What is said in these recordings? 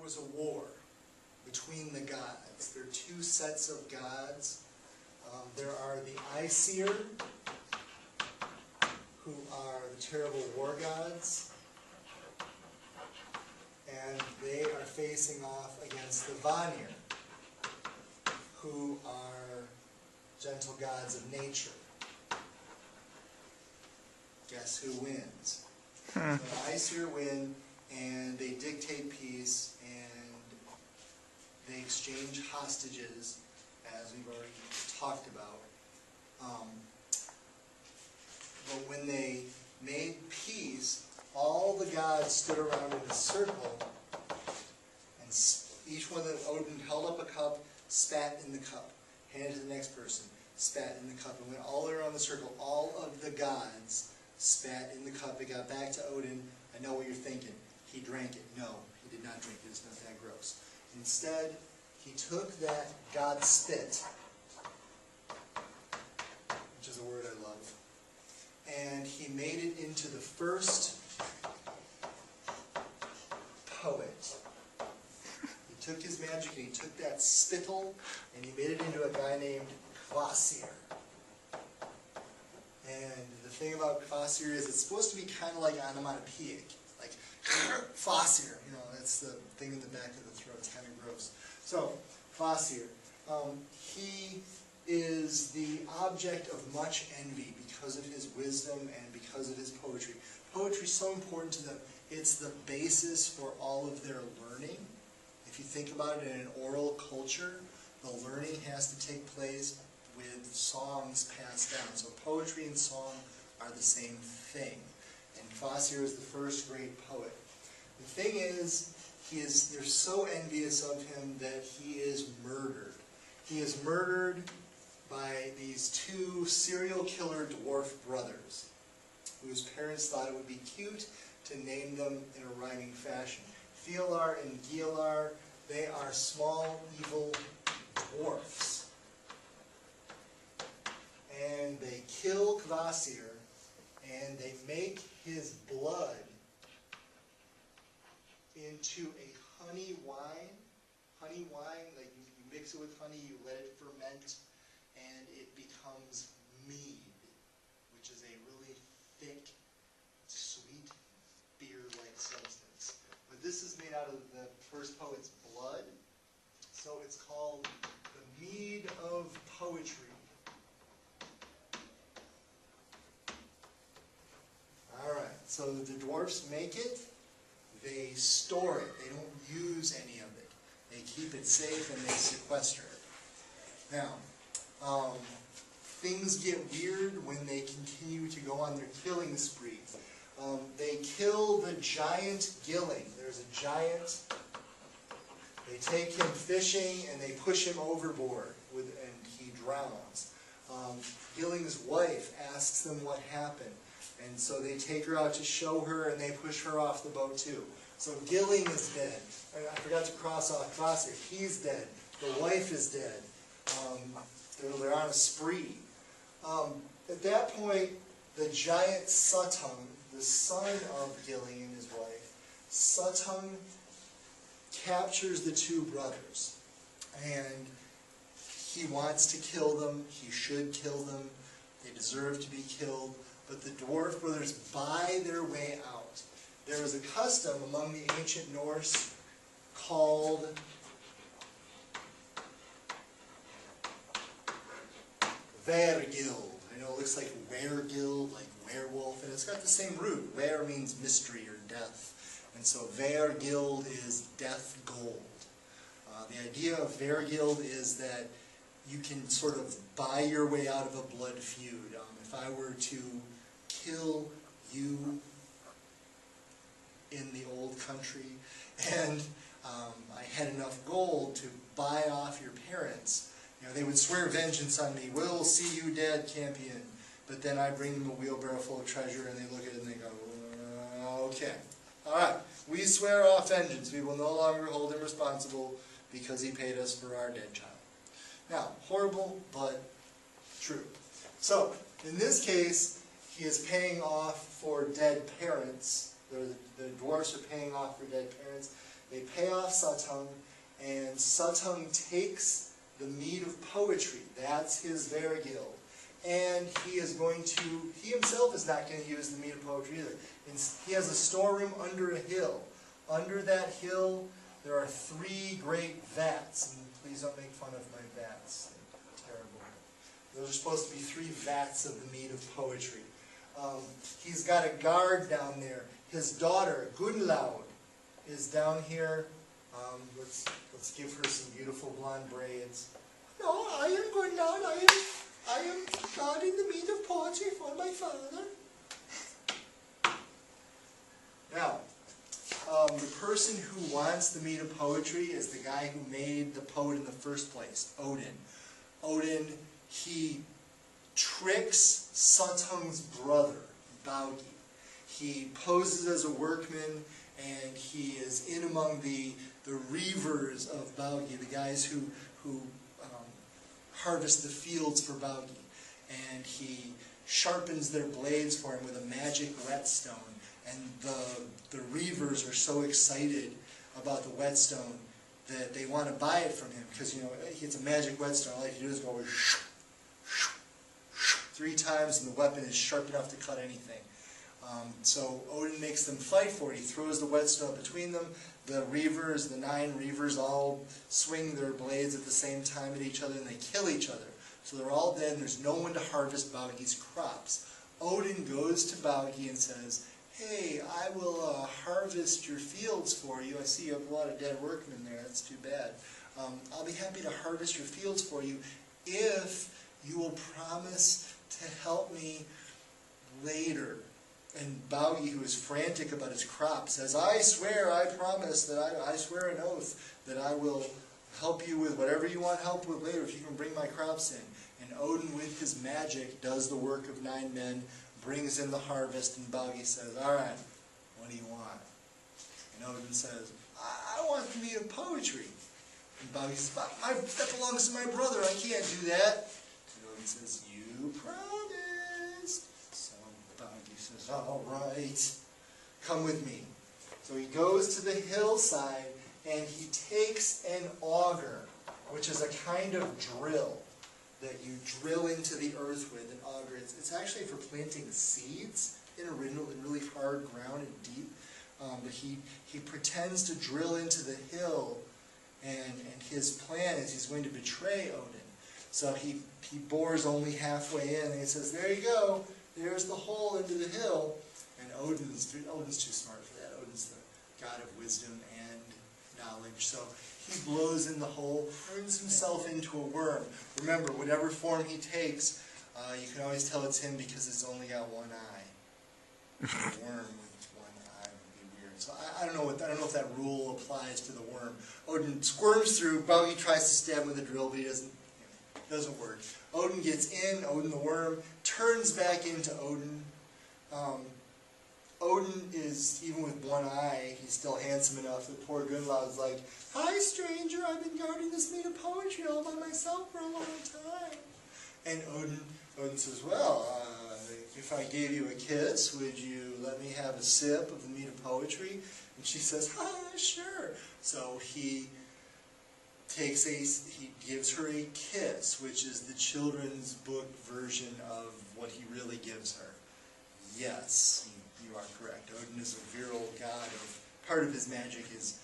was a war between the gods. There are two sets of gods. There are the Aesir, who are the terrible war gods, and they are facing off against the Vanir, who are gentle gods of nature. Guess who wins? So the Aesir win, and they dictate peace, and they exchange hostages, as we've already talked about. But when they made peace, all the gods stood around in a circle, and each one of Odin held up a cup, spat in the cup, handed it to the next person, spat in the cup, and went all around the circle. All of the gods spat in the cup. It got back to Odin. I know what you're thinking. He drank it. No, he did not drink it. It's not that gross. Instead, he took that god spit, which is a word I love, and he made it into the first poet. He took his magic and he took that spittle and he made it into a guy named Kvasir. And the thing about Kvasir is it's supposed to be kind of like onomatopoeic, like Kvasir, you know, that's the thing in the back of the throat. It's kind of gross. So, Kvasir, he is the object of much envy because of his wisdom and because of his poetry. Poetry is so important to them. It's the basis for all of their learning. If you think about it in an oral culture, the learning has to take place with songs passed down. So poetry and song are the same thing. And Kvasir is the first great poet. The thing is, they're so envious of him that he is murdered. He is murdered by these two serial killer dwarf brothers, whose parents thought it would be cute to name them in a rhyming fashion. Fiolar and Gilar, they are small, evil dwarfs. And they kill Kvasir, and they make his blood into a honey wine. Honey wine, like you mix it with honey, you let it ferment, and it becomes mead, which is a really thick, sweet, beer-like substance. But this is made out of the first poet's blood, so it's called the mead of poetry. Alright, so the dwarfs make it, they store it, they don't use any of it. They keep it safe and they sequester it. Now, things get weird when they continue to go on their killing spree. They kill the giant Gilling. There's a giant. They take him fishing and they push him overboard, and he drowns. Gilling's wife asks them what happened, and so they take her out to show her and they push her off the boat too. So Gilling is dead. I forgot to cross off Kvasir. He's dead. The wife is dead. They're on a spree. At that point, the giant Suttung, the son of Gilling and his wife, Suttung captures the two brothers. And he wants to kill them. He should kill them. They deserve to be killed. But the dwarf brothers buy their way out. There was a custom among the ancient Norse called Vergild. I know it looks like weregild, like werewolf, and it's got the same root. Ver means mystery or death. And so Vergild is death gold. The idea of Vergild is that you can sort of buy your way out of a blood feud. If I were to kill you in the old country and I had enough gold to buy off your parents, you know, they would swear vengeance on me. We'll see you dead, champion. But then I bring them a wheelbarrow full of treasure and they look at it and they go, okay. All right, we swear off vengeance. We will no longer hold him responsible because he paid us for our dead child. Now, horrible, but true. So, in this case, he is paying off for dead parents. The dwarfs are paying off for dead parents. They pay off Satung, and Satung takes the mead of poetry. That's his Vergil. And he himself is not going to use the mead of poetry either. He has a storeroom under a hill. Under that hill, there are 3 great vats. And please don't make fun of my vats. They're terrible. Those are supposed to be 3 vats of the mead of poetry. He's got a guard down there. His daughter, Gunlaud, is down here. Let's give her some beautiful blonde braids. No, I am Gunlaud. I am guarding the mead of poetry for my father. Now, the person who wants the mead of poetry is the guy who made the poet in the first place, Odin. Odin, he tricks Sutung's brother, Baugi. He poses as a workman, and he is in among the reavers of Baugi, the guys who harvest the fields for Baugi. And he sharpens their blades for him with a magic whetstone. And the reavers are so excited about the whetstone that they want to buy it from him, because, you know, it's a magic whetstone. All you have to do is go shoo, shoo, shoo, 3 times, and the weapon is sharp enough to cut anything. So Odin makes them fight for it. He throws the whetstone between them. The reavers, the 9 reavers, all swing their blades at the same time at each other, and they kill each other. So they're all dead, and there's no one to harvest Baugi's crops. Odin goes to Baugi and says, "Hey, I will harvest your fields for you. I see you have a lot of dead workmen there. That's too bad. I'll be happy to harvest your fields for you if you will promise to help me later." And Baugi, who is frantic about his crop, says, "I swear, I promise, that I swear an oath that I will help you with whatever you want help with later if you can bring my crops in." And Odin, with his magic, does the work of 9 men, brings in the harvest, and Baugi says, "All right, what do you want?" And Odin says, I want the mead of poetry." And Baugi says, "That belongs to my brother, I can't do that." And Odin says, "You promised." So Baugi says, "All right, come with me." So he goes to the hillside, and he takes an auger, which is a kind of drill that you drill into the earth with. An auger, it's actually for planting seeds in a really hard ground and deep. But he pretends to drill into the hill, and his plan is he's going to betray Odin. So he bores only halfway in, and he says, "There you go, there's the hole into the hill." And Odin's too smart for that. Odin's the god of wisdom and knowledge. So he blows in the hole, turns himself into a worm. Remember, whatever form he takes, you can always tell it's him because it's only got one eye. A worm with one eye would be weird. So I don't know if that rule applies to the worm. Odin squirms through. Baugi tries to stab him with a drill, but he doesn't work. Odin gets in. Odin the worm turns back into Odin. Odin is, even with one eye, he's still handsome enough that poor Gunlaud's like, "Hi, stranger, I've been guarding this mead of poetry all by myself for a long time." And Odin says, "Well, if I gave you a kiss, would you let me have a sip of the mead of poetry?" And she says, "Sure." So he gives her a kiss, which is the children's book version of what he really gives her. Yes, you are correct. Odin is a virile god. Part of his magic is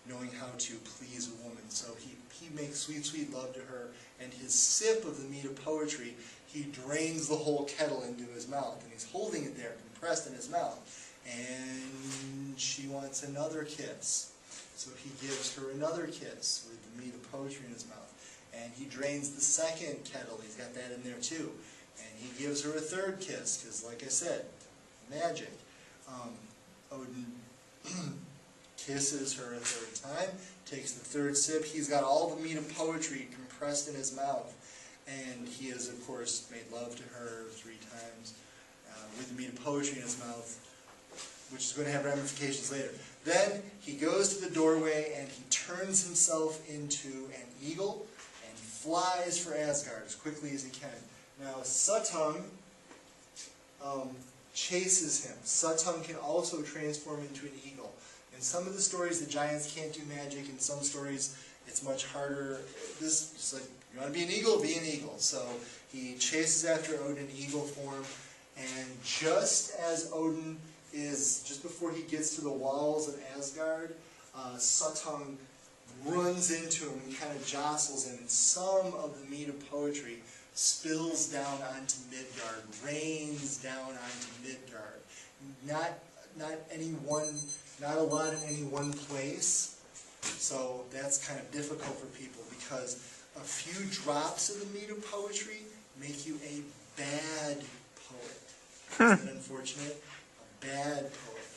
knowing how to please a woman. So he makes sweet, sweet love to her, and his sip of the mead of poetry, he drains the whole kettle into his mouth, and he's holding it there, compressed in his mouth. And she wants another kiss. So he gives her another kiss with the mead of poetry in his mouth. And he drains the second kettle, he's got that in there too. And he gives her a third kiss, because like I said, magic. Odin kisses her a third time, takes the third sip. He's got all the mead of poetry compressed in his mouth. And he has, of course, made love to her 3 times with the mead of poetry in his mouth, which is going to have ramifications later. Then he goes to the doorway and he turns himself into an eagle and flies for Asgard as quickly as he can. Now, Satung chases him. Satung can also transform into an eagle. And In some of the stories, the giants can't do magic. In some stories, it's much harder. This is like, you want to be an eagle? Be an eagle. So he chases after Odin in eagle form, and just as Odin is, just before he gets to the walls of Asgard, Suttung runs into him and kind of jostles him, and some of the meat of poetry spills down onto Midgard, rains down onto Midgard. Not a lot in any one place, so that's kind of difficult for people because a few drops of the meat of poetry make you a bad poet. Isn't that unfortunate? A bad poet.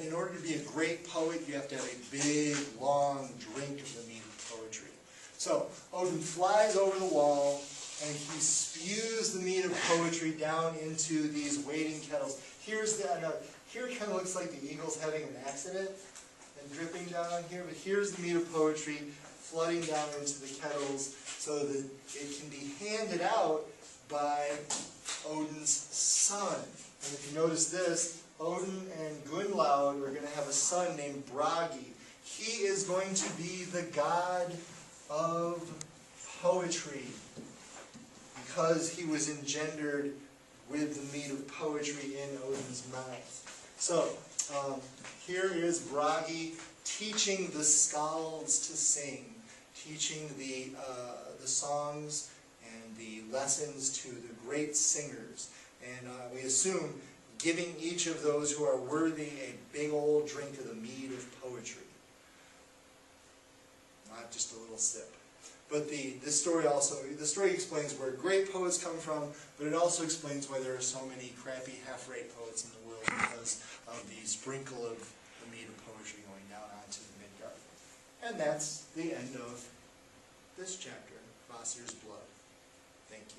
In order to be a great poet, you have to have a big, long drink of the meat of poetry. So, Odin flies over the wall, and he spews the meat of poetry down into these waiting kettles. Here it kind of looks like the eagle's having an accident and dripping down on here, but here's the meat of poetry flooding down into the kettles so that it can be handed out by Odin's son. And if you notice this, Odin and Gunnlaug are going to have a son named Bragi. He is going to be the god of poetry because he was engendered with the meat of poetry in Odin's mouth. So, here is Bragi teaching the skalds to sing, teaching the songs and the lessons to the great singers. And we assume giving each of those who are worthy a big old drink of the mead of poetry. Not just a little sip. But the story explains where great poets come from, but it also explains why there are so many crappy half-rate poets in the world because of the sprinkle of the mead of poetry going down onto the Midgard. And that's the end of this chapter, Kvasir's Blood. Thank you.